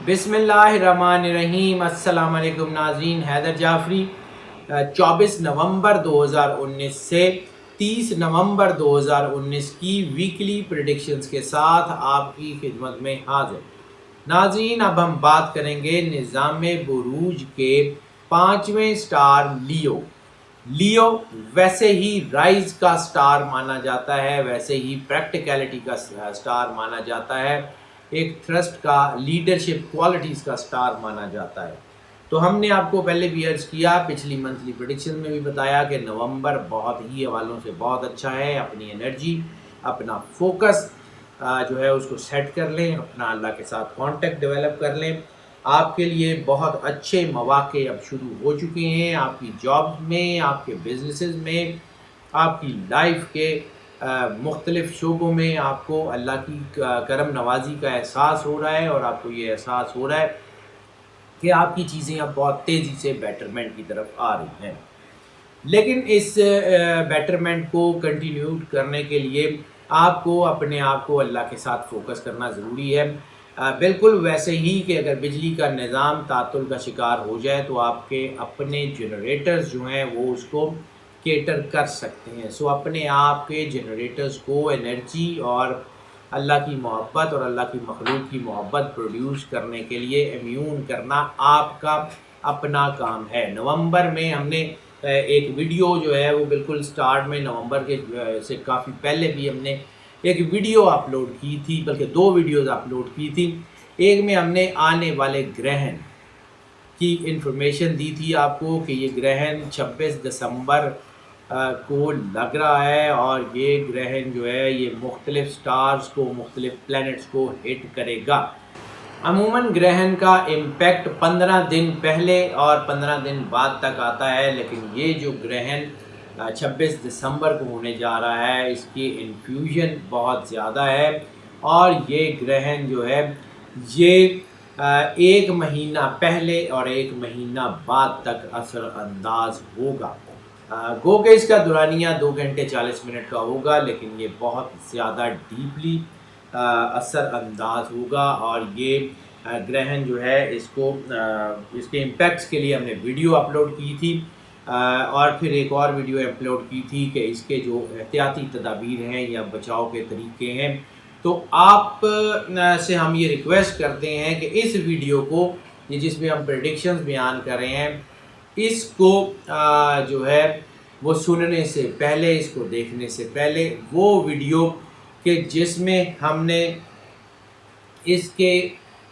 بسم اللہ الرحمن الرحیم۔ السلام علیکم ناظرین، حیدر جعفری 24 نومبر 2019 سے 30 نومبر 2019 کی ویکلی پریڈکشنز کے ساتھ آپ کی خدمت میں حاضر۔ ناظرین، اب ہم بات کریں گے نظام بروج کے 5ویں سٹار لیو ویسے ہی رائز کا سٹار مانا جاتا ہے، ویسے ہی پریکٹیکلٹی کا سٹار مانا جاتا ہے، ایک تھرسٹ کا، لیڈرشپ کوالٹیز کا سٹار مانا جاتا ہے۔ تو ہم نے آپ کو پہلے بھی عرض کیا، پچھلی منتھلی پریڈکشن میں بھی بتایا کہ نومبر بہت ہی حوالوں سے بہت اچھا ہے۔ اپنی انرجی، اپنا فوکس جو ہے اس کو سیٹ کر لیں، اپنا اللہ کے ساتھ کانٹیکٹ ڈیولپ کر لیں۔ آپ کے لیے بہت اچھے مواقع اب شروع ہو چکے ہیں، آپ کی جاب میں، آپ کے بزنسز میں، آپ کی لائف کے مختلف شعبوں میں آپ کو اللہ کی کرم نوازی کا احساس ہو رہا ہے، اور آپ کو یہ احساس ہو رہا ہے کہ آپ کی چیزیں اب بہت تیزی سے بیٹرمنٹ کی طرف آ رہی ہیں۔ لیکن اس بیٹرمنٹ کو کنٹینیو کرنے کے لیے آپ کو اپنے آپ کو اللہ کے ساتھ فوکس کرنا ضروری ہے۔ بالکل ویسے ہی کہ اگر بجلی کا نظام تعطل کا شکار ہو جائے تو آپ کے اپنے جنریٹرز جو ہیں وہ اس کو کیٹر کر سکتے ہیں۔ سو اپنے آپ کے جنریٹرز کو انرجی اور اللہ کی محبت اور اللہ کی مخلوق کی محبت پروڈیوس کرنے کے لیے امیون کرنا آپ کا اپنا کام ہے۔ نومبر میں ہم نے ایک ویڈیو جو ہے وہ بالکل سٹارٹ میں نومبر کے سے کافی پہلے بھی ہم نے ایک ویڈیو اپلوڈ کی تھی، بلکہ 2 ویڈیوز اپلوڈ کی تھی۔ ایک میں ہم نے آنے والے گرہن کی انفارمیشن دی تھی آپ کو کہ یہ گرہن 26 دسمبر کو لگ رہا ہے، اور یہ گرہن جو ہے یہ مختلف سٹارز کو، مختلف پلینٹس کو ہٹ کرے گا۔ عموماً گرہن کا امپیکٹ 15 دن پہلے اور 15 دن بعد تک آتا ہے، لیکن یہ جو گرہن 26 دسمبر کو ہونے جا رہا ہے اس کی انفیوژن بہت زیادہ ہے، اور یہ گرہن جو ہے یہ 1 مہینہ پہلے اور 1 مہینہ بعد تک اثر انداز ہوگا۔ گو کہ اس کا دورانیہ 2 گھنٹے 40 منٹ کا ہوگا، لیکن یہ بہت زیادہ ڈیپلی اثر انداز ہوگا، اور یہ گرہن جو ہے اس کے امپیکٹس کے لیے ہم نے ویڈیو اپلوڈ کی تھی، اور پھر ایک اور ویڈیو اپلوڈ کی تھی کہ اس کے جو احتیاطی تدابیر ہیں یا بچاؤ کے طریقے ہیں۔ تو آپ سے ہم یہ ریکویسٹ کرتے ہیں کہ اس ویڈیو کو، جس میں ہم پریڈکشنز بیان کر رہے ہیں، اس کو جو ہے وہ سننے سے پہلے، اس کو دیکھنے سے پہلے وہ ویڈیو کہ جس میں ہم نے اس کے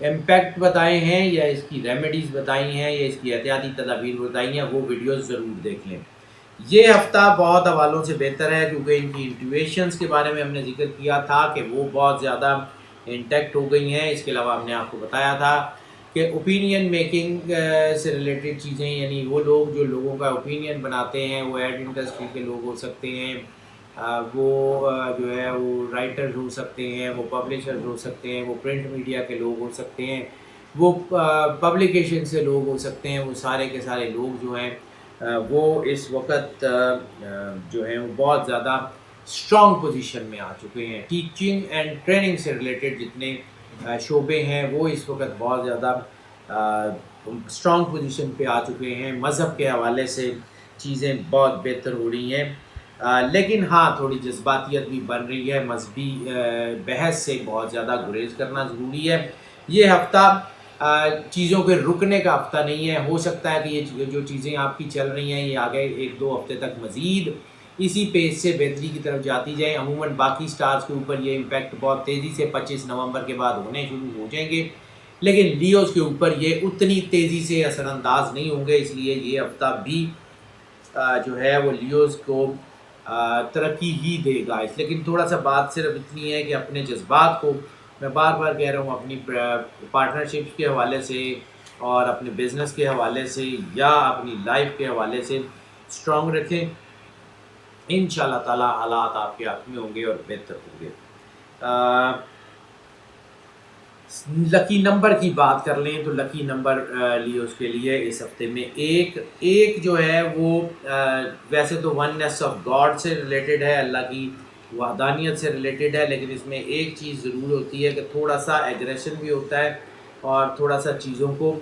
امپیکٹ بتائے ہیں یا اس کی ریمیڈیز بتائی ہیں یا اس کی احتیاطی تدابیر بتائی ہیں، وہ ویڈیوز ضرور دیکھ لیں۔ یہ ہفتہ بہت حوالوں سے بہتر ہے، کیونکہ ان کی انٹیویشنز کے بارے میں ہم نے ذکر کیا تھا کہ وہ بہت زیادہ انٹیکٹ ہو گئی ہیں۔ اس کے علاوہ ہم نے آپ کو بتایا تھا کہ اوپینین میکنگ سے ریلیٹڈ چیزیں، یعنی وہ لوگ جو لوگوں کا اوپینین بناتے ہیں، وہ ایڈ انڈسٹری کے لوگ ہو سکتے ہیں، وہ جو ہے وہ رائٹرز ہو سکتے ہیں، وہ پبلشرز ہو سکتے ہیں، وہ پرنٹ میڈیا کے لوگ ہو سکتے ہیں، وہ پبلیکیشن سے لوگ ہو سکتے ہیں، وہ سارے کے سارے لوگ جو ہیں وہ اس وقت جو ہیں وہ بہت زیادہ اسٹرانگ پوزیشن میں آ چکے ہیں۔ ٹیچنگ اینڈ ٹریننگ سے ریلیٹڈ جتنے شعبے ہیں وہ اس وقت بہت زیادہ اسٹرانگ پوزیشن پہ آ چکے ہیں۔ مذہب کے حوالے سے چیزیں بہت بہتر ہو رہی ہیں، لیکن ہاں تھوڑی جذباتیت بھی بن رہی ہے۔ مذہبی بحث سے بہت زیادہ گریز کرنا ضروری ہے۔ یہ ہفتہ چیزوں کے رکنے کا ہفتہ نہیں ہے۔ ہو سکتا ہے کہ یہ جو چیزیں آپ کی چل رہی ہیں یہ آگے 1-2 ہفتے تک مزید اسی پیس سے بہتری کی طرف جاتی جائیں۔ عموماً باقی سٹارز کے اوپر یہ امپیکٹ بہت تیزی سے 25 نومبر کے بعد ہونے شروع ہو جائیں گے، لیکن لیوز کے اوپر یہ اتنی تیزی سے اثر انداز نہیں ہوں گے، اس لیے یہ ہفتہ بھی جو ہے وہ لیوز کو ترقی ہی دے گا۔ لیکن تھوڑا سا بات صرف اتنی ہے کہ اپنے جذبات کو، میں بار بار کہہ رہا ہوں، اپنی پارٹنرشپس کے حوالے سے اور اپنے بزنس کے حوالے سے یا اپنی لائف کے حوالے سے اسٹرانگ رکھیں۔ انشاءاللہ تعالی حالات آپ کے ہاتھ میں ہوں گے اور بہتر ہوں گے۔ لکی نمبر کی بات کر لیں تو لکی نمبر لیوز کے لیے اس ہفتے میں ایک جو ہے وہ ویسے تو وننس آف گاڈ سے ریلیٹڈ ہے، اللہ کی وحدانیت سے ریلیٹڈ ہے، لیکن اس میں ایک چیز ضرور ہوتی ہے کہ تھوڑا سا ایگریشن بھی ہوتا ہے، اور تھوڑا سا چیزوں کو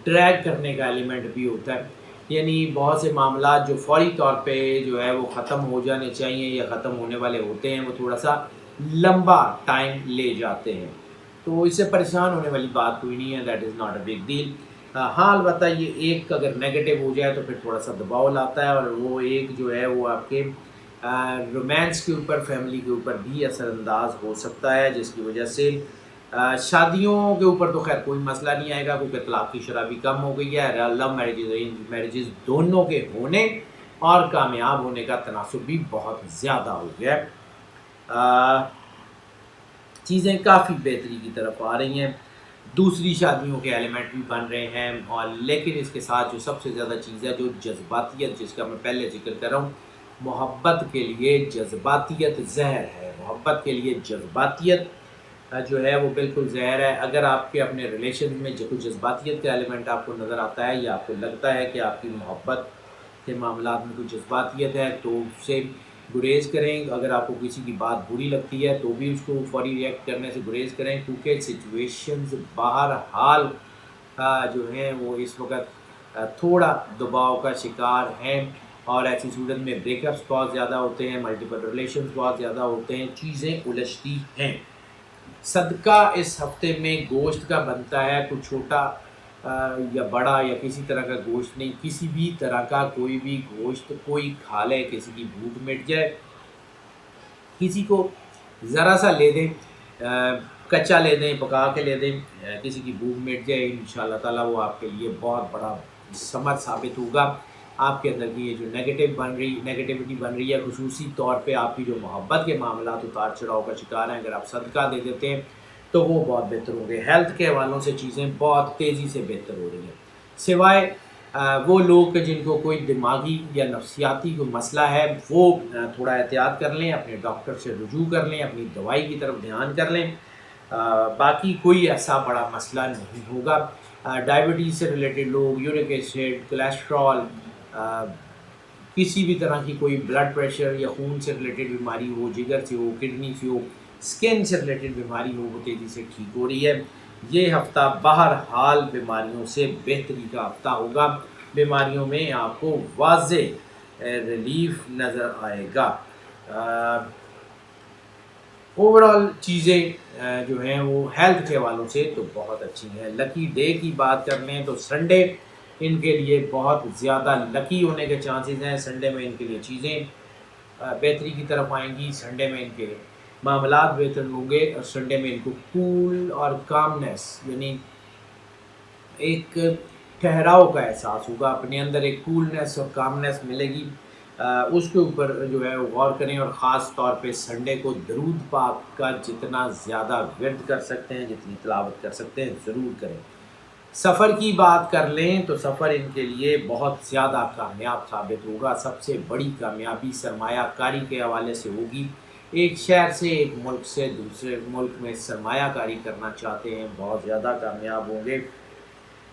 ڈریگ کرنے کا ایلیمنٹ بھی ہوتا ہے، یعنی بہت سے معاملات جو فوری طور پہ جو ہے وہ ختم ہو جانے چاہیے یا ختم ہونے والے ہوتے ہیں، وہ تھوڑا سا لمبا ٹائم لے جاتے ہیں، تو اس سے پریشان ہونے والی بات کوئی نہیں ہے، that is not a big deal. ہاں البتہ یہ ایک اگر نیگیٹو ہو جائے تو پھر تھوڑا سا دباؤ لاتا ہے، اور وہ ایک جو ہے وہ آپ کے رومانس کے اوپر، فیملی کے اوپر بھی اثر انداز ہو سکتا ہے، جس کی وجہ سے شادیوں کے اوپر تو خیر کوئی مسئلہ نہیں آئے گا، کیونکہ طلاق کی شرح بھی کم ہو گئی ہے، لو میرجز ارینج میرجز دونوں کے ہونے اور کامیاب ہونے کا تناسب بھی بہت زیادہ ہو گیا ہے، چیزیں کافی بہتری کی طرف آ رہی ہیں، دوسری شادیوں کے ایلیمنٹ بھی بن رہے ہیں، اور لیکن اس کے ساتھ جو سب سے زیادہ چیز ہے جو جذباتیت، جس کا میں پہلے ذکر کر رہا ہوں، محبت کے لیے جذباتیت زہر ہے، محبت کے لیے جذباتیت جو ہے وہ بالکل زہر ہے۔ اگر آپ کے اپنے ریلیشن میں جو کچھ جذباتیت کا ایلیمنٹ آپ کو نظر آتا ہے یا آپ کو لگتا ہے کہ آپ کی محبت کے معاملات میں کچھ جذباتیت ہے تو اس سے گریز کریں، اگر آپ کو کسی کی بات بری لگتی ہے تو بھی اس کو فوری ریئیکٹ کرنے سے گریز کریں، کیونکہ سچویشنز بہرحال جو ہیں وہ اس وقت تھوڑا دباؤ کا شکار ہیں، اور ایسی صورت میں بریک اپس بہت زیادہ ہوتے ہیں، ملٹیپل ریلیشنز بہت زیادہ ہوتے ہیں، چیزیں الجھتی ہیں۔ صدقہ اس ہفتے میں گوشت کا بنتا ہے، کوئی چھوٹا یا بڑا یا کسی طرح کا گوشت نہیں، کسی بھی طرح کا کوئی بھی گوشت کوئی کھا لے، کسی کی بھوک مٹ جائے، کسی کو ذرا سا لے دیں، کچا لے دیں، پکا کے لے دیں، کسی کی بھوک مٹ جائے، انشاءاللہ تعالیٰ وہ آپ کے لیے بہت بڑا ثمر ثابت ہوگا۔ آپ کے اندر کی یہ جو نیگیٹیوٹی بن رہی ہے، خصوصی طور پہ آپ کی جو محبت کے معاملات اتار چڑھاؤ کا شکار ہیں، اگر آپ صدقہ دے دیتے ہیں تو وہ بہت بہتر ہوں گے۔ ہیلتھ کے حوالوں سے چیزیں بہت تیزی سے بہتر ہو رہی ہیں، سوائے وہ لوگ جن کو کوئی دماغی یا نفسیاتی کوئی مسئلہ ہے، وہ تھوڑا احتیاط کر لیں، اپنے ڈاکٹر سے رجوع کر لیں، اپنی دوائی کی طرف دھیان کر لیں، باقی کوئی ایسا بڑا مسئلہ نہیں ہوگا۔ ڈائبٹیز سے ریلیٹڈ لوگ، یورک ایسڈ، کولیسٹرول، کسی بھی طرح کی کوئی بلڈ پریشر یا خون سے ریلیٹڈ بیماری ہو، جگر سے ہو، کڈنی سے ہو، سکن سے ریلیٹڈ بیماری ہو، وہ تیزی سے ٹھیک ہو رہی ہے۔ یہ ہفتہ بہرحال بیماریوں سے بہتری کا ہفتہ ہوگا، بیماریوں میں آپ کو واضح ریلیف نظر آئے گا۔ اوورال چیزیں جو ہیں وہ ہیلتھ کے حوالوں سے تو بہت اچھی ہیں۔ لکی ڈے کی بات کر لیں تو سنڈے ان کے لیے بہت زیادہ لکی ہونے کے چانسز ہیں، سنڈے میں ان کے لیے چیزیں بہتری کی طرف آئیں گی، سنڈے میں ان کے معاملات بہتر ہوں گے، اور سنڈے میں ان کو کول اور کامنس، یعنی ایک ٹھہراؤ کا احساس ہوگا، اپنے اندر ایک کولنس اور کامنس ملے گی، اس کے اوپر جو ہے غور کریں، اور خاص طور پہ سنڈے کو درود پاک کا جتنا زیادہ ورد کر سکتے ہیں، جتنی تلاوت کر سکتے ہیں ضرور کریں۔ سفر کی بات کر لیں تو سفر ان کے لیے بہت زیادہ کامیاب ثابت ہوگا، سب سے بڑی کامیابی سرمایہ کاری کے حوالے سے ہوگی، ایک شہر سے ایک ملک سے دوسرے ملک میں سرمایہ کاری کرنا چاہتے ہیں، بہت زیادہ کامیاب ہوں گے۔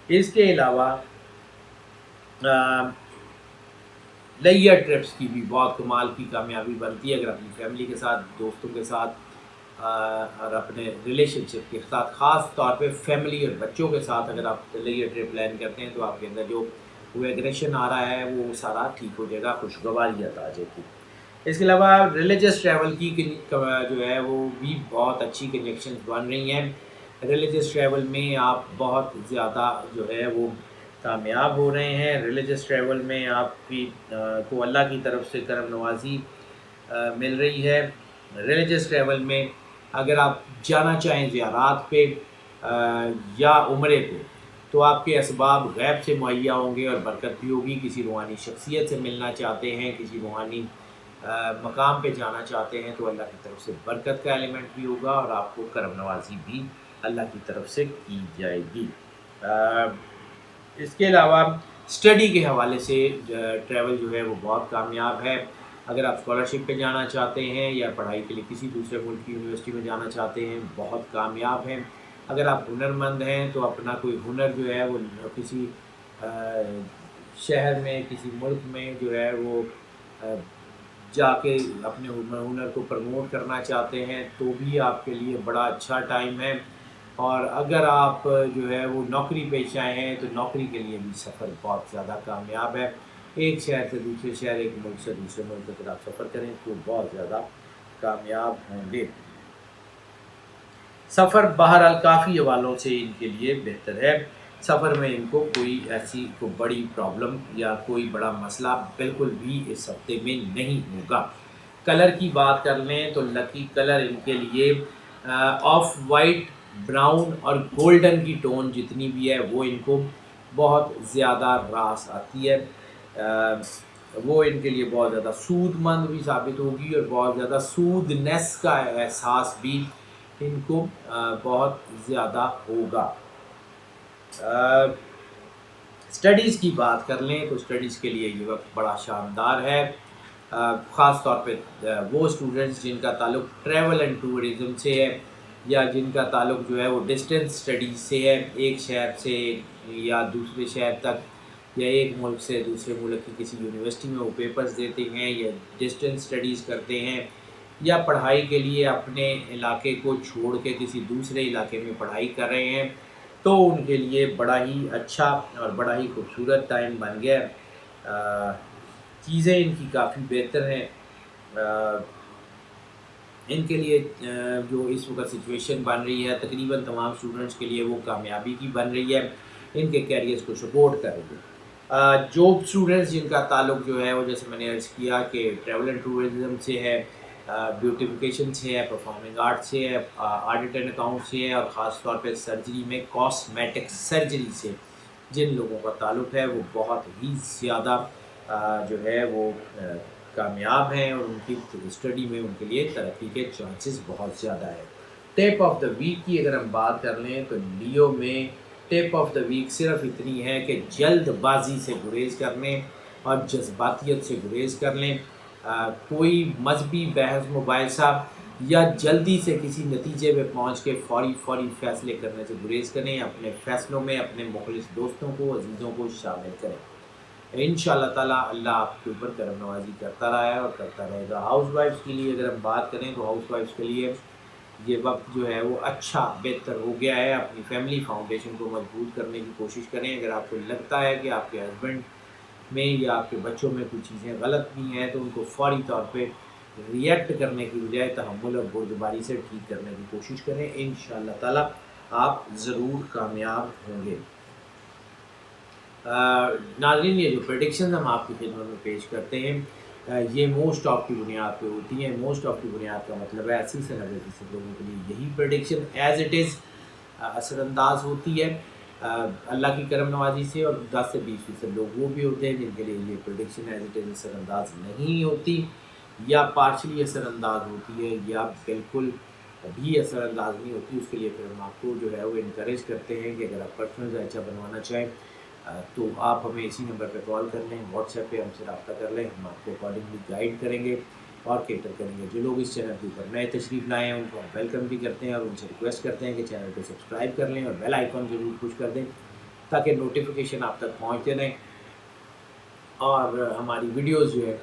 اس کے علاوہ لیئر ٹرپس کی بھی بہت کمال کی کامیابی بنتی ہے، اگر اپنی فیملی کے ساتھ، دوستوں کے ساتھ اور اپنے ریلیشن شپ کے ساتھ، خاص طور پہ فیملی اور بچوں کے ساتھ اگر آپ لیئر ٹرپ پلان کرتے ہیں تو آپ کے اندر جو وہ ایگریشن آ رہا ہے وہ سارا ٹھیک ہو جائے گا، خوشگواریت آ جائے گی۔ اس کے علاوہ ریلیجس ٹریول کی جو ہے وہ بھی بہت اچھی کنجیکشنز بن رہی ہیں، ریلیجس ٹریول میں آپ بہت زیادہ جو ہے وہ کامیاب ہو رہے ہیں، ریلیجس ٹریول میں آپ کی کو اللہ کی طرف سے کرم نوازی مل رہی ہے۔ ریلیجس ٹریول میں اگر آپ جانا چاہیں زیارات پہ یا عمرے پہ تو آپ کے اسباب غیب سے مہیا ہوں گے اور برکت بھی ہوگی، کسی روحانی شخصیت سے ملنا چاہتے ہیں، کسی روحانی مقام پہ جانا چاہتے ہیں تو اللہ کی طرف سے برکت کا ایلیمنٹ بھی ہوگا، اور آپ کو کرم نوازی بھی اللہ کی طرف سے کی جائے گی۔ اس کے علاوہ اسٹڈی کے حوالے سے ٹریول جو ہے وہ بہت کامیاب ہے، اگر آپ اسکالرشپ پہ جانا چاہتے ہیں یا پڑھائی کے لیے کسی دوسرے ملک کی یونیورسٹی میں جانا چاہتے ہیں، بہت کامیاب ہیں۔ اگر آپ ہنرمند ہیں تو اپنا کوئی ہنر جو ہے وہ کسی شہر میں، کسی ملک میں جو ہے وہ جا کے اپنے ہنر کو پروموٹ کرنا چاہتے ہیں تو بھی آپ کے لیے بڑا اچھا ٹائم ہے۔ اور اگر آپ جو ہے وہ نوکری پیشہ ہیں تو نوکری کے لیے بھی سفر بہت زیادہ کامیاب ہے. ایک شہر سے دوسرے شہر، ایک ملک سے دوسرے ملک اگر آپ سفر کریں تو بہت زیادہ کامیاب ہوں گے. سفر بہرحال کافی حوالوں سے ان کے لیے بہتر ہے. سفر میں ان کو کوئی ایسی کوئی بڑی پرابلم یا کوئی بڑا مسئلہ بالکل بھی اس ہفتے میں نہیں ہوگا. کلر کی بات کر لیں تو لکی کلر ان کے لیے آف وائٹ، براؤن اور گولڈن کی ٹون جتنی بھی ہے وہ ان کو بہت زیادہ راس آتی ہے. وہ ان کے لیے بہت زیادہ سود مند بھی ثابت ہوگی اور بہت زیادہ سودنس کا احساس بھی ان کو بہت زیادہ ہوگا. اسٹڈیز کی بات کر لیں تو اسٹڈیز کے لیے یہ وقت بڑا شاندار ہے. خاص طور پہ وہ اسٹوڈنٹس جن کا تعلق ٹریول اینڈ ٹورزم سے ہے یا جن کا تعلق جو ہے وہ ڈسٹینس اسٹڈیز سے ہے، ایک شہر سے یا دوسرے شہر تک یا ایک ملک سے دوسرے ملک کی کسی یونیورسٹی میں وہ پیپرز دیتے ہیں یا ڈسٹینس اسٹڈیز کرتے ہیں یا پڑھائی کے لیے اپنے علاقے کو چھوڑ کے کسی دوسرے علاقے میں پڑھائی کر رہے ہیں، تو ان کے لیے بڑا ہی اچھا اور بڑا ہی خوبصورت ٹائم بن گیا. چیزیں ان کی کافی بہتر ہیں. ان کے لیے جو اس وقت سچویشن بن رہی ہے تقریباً تمام اسٹوڈنٹس کے لیے وہ کامیابی کی بن رہی ہے، ان کے کیریئرز کو سپورٹ کر رہی ہے. جو اسٹوڈنٹس جن کا تعلق جو ہے وہ جیسے میں نے عرض کیا کہ ٹریول اینڈ ٹورزم سے ہے، بیوٹیفیکیشن سے ہے، پرفارمنگ آرٹ سے ہے، آڈٹ اینڈ اکاؤنٹ سے ہے اور خاص طور پہ سرجری میں کاسمیٹک سرجری سے جن لوگوں کا تعلق ہے وہ بہت ہی زیادہ جو ہے وہ کامیاب ہیں اور ان کی اسٹڈی میں ان کے لیے ترقی کے چانسز بہت زیادہ ہیں. ٹپ آف دا ویک کی اگر ہم بات کر لیں تو لیو میں ٹپ آف دا ویک صرف اتنی ہے کہ جلد بازی سے گریز کر لیں اور جذباتیت سے گریز کر لیں. کوئی مذہبی بحث مباحثہ یا جلدی سے کسی نتیجے پہ پہنچ کے فوری فیصلے کرنے سے گریز کریں. اپنے فیصلوں میں اپنے مخلص دوستوں کو، عزیزوں کو شامل کریں. انشاءاللہ تعالیٰ اللہ آپ کے اوپر کرم نوازی کرتا رہا ہے اور کرتا رہے گا. ہاؤس وائفس کے لیے اگر ہم بات کریں تو ہاؤس وائفس کے لیے یہ وقت جو ہے وہ اچھا بہتر ہو گیا ہے. اپنی فیملی فاؤنڈیشن کو مضبوط کرنے کی کوشش کریں. اگر آپ کو لگتا ہے کہ آپ کے ہسبینڈ میں یا آپ کے بچوں میں کچھ چیزیں غلط بھی ہیں تو ان کو فوری طور پہ ریئیکٹ کرنے کی بجائے تحمل اور بردباری سے ٹھیک کرنے کی کوشش کریں. انشاءاللہ تعالیٰ آپ ضرور کامیاب ہوں گے. ناظرین یہ جو پریڈکشنز ہم آپ کی خدمت میں پیش کرتے ہیں یہ موسٹ آف کی بنیاد پہ ہوتی ہیں. موسٹ آف کی بنیاد کا مطلب ہے 80 سے 90% لوگوں کے لیے یہی پریڈکشن ایز اٹ از اثر انداز ہوتی ہے اللہ کی کرم نوازی سے، اور 10 سے 20% لوگ وہ بھی ہوتے ہیں جن کے لیے یہ پریڈکشن ایز اٹ از اثر انداز نہیں ہوتی یا پارشلی اثر انداز ہوتی ہے یا بالکل بھی اثر انداز نہیں ہوتی. اس کے لیے پھر ہم آپ کو جو ہے وہ انکریج کرتے ہیں کہ اگر آپ پرسنل ذائچہ بنوانا چاہیں تو آپ ہمیں اسی نمبر پہ کال کر لیں، واٹس ایپ پہ ہم سے رابطہ کر لیں. ہم آپ کو اکارڈنگلی گائیڈ کریں گے اور کیٹر کریں گے. جو لوگ اس چینل کے اوپر نئے تشریف لائے ہیں ان کو ہم ویلکم بھی کرتے ہیں اور ان سے ریکویسٹ کرتے ہیں کہ چینل کو سبسکرائب کر لیں اور بیل آئیکن ضرور پش کر دیں تاکہ نوٹیفیکیشن آپ تک پہنچتے رہیں اور ہماری ویڈیوز جو ہے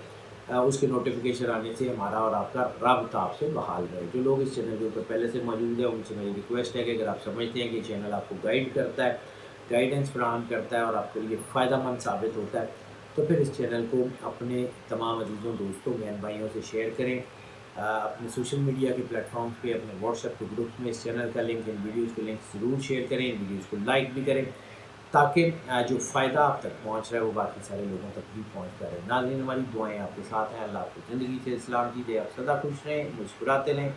اس کے نوٹیفیکیشن آنے سے ہمارا اور آپ کا رابطہ آپ سے بحال رہے. جو لوگ اس چینل کے اوپر پہلے سے موجود ہیں ان سے میری ریکویسٹ ہے کہ اگر آپ سمجھتے ہیں کہ چینل آپ کو گائیڈ کرتا ہے، گائیڈنس فراہم کرتا ہے اور آپ کے لیے فائدہ مند ثابت ہوتا ہے تو پھر اس چینل کو اپنے تمام عزیزوں، دوستوں، بہن بھائیوں سے شیئر کریں. اپنے سوشل میڈیا کے پلیٹ فارمز پہ، اپنے واٹس ایپ کے گروپس میں اس چینل کا لنک، ان ویڈیوز کے لنک ضرور شیئر کریں. ان ویڈیوز کو لائک بھی کریں تاکہ جو فائدہ آپ تک پہنچ رہا ہے وہ باقی سارے لوگوں تک بھی پہنچتا رہے. ناظرین ہماری دعائیں آپ کے ساتھ ہیں. اللہ آپ کو زندگی سے اسلام کی دے، آپ سدا خوش رہیں، مسکراتے رہیں.